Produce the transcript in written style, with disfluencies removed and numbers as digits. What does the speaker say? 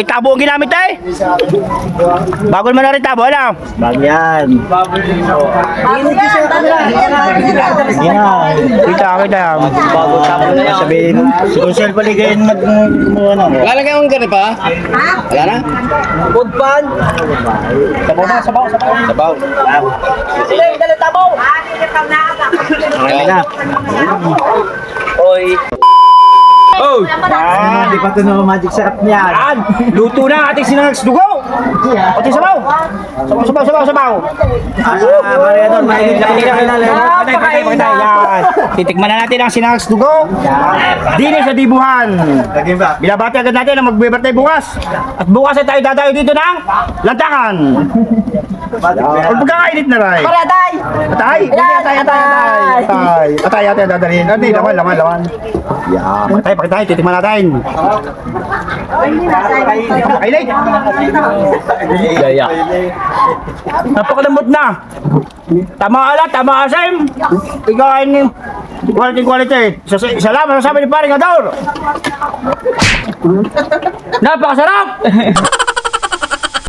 Tabo ang ginamit tayo. Bago naman na rin tabo, ano? Bago yan. Kita. Bago tabo na yan. Sabihin, si Consel Paligayin ano. Lalagay mong ganito pa? Wala na? Food pan. Sabaw. Marami na. Oy. Oh! Di pa ito na magic sarap niyan. Yan! Luto na ang ating sinangag dugo! Pati sabaw! Sabaw! Mariano, mahilig na Patay! Yan! Titikman na natin ang sinangag dugo. Dini sa dibuhan. Lagyan ba? Binabati agad natin na mag-birthday bukas. At bukas ay tayo dadayo dito ng lantakan. Huwag pagkakainit na rin. Paratay! Atay! Atay dadalhin. Hindi, laman. Yan. Pakitay, titikman natin. Kainit! Gaya. Napakalambot na. Tama alat, tama asim. Ikain ni quality. Salamat sa sabi ni Paring Ador. Napakasarap!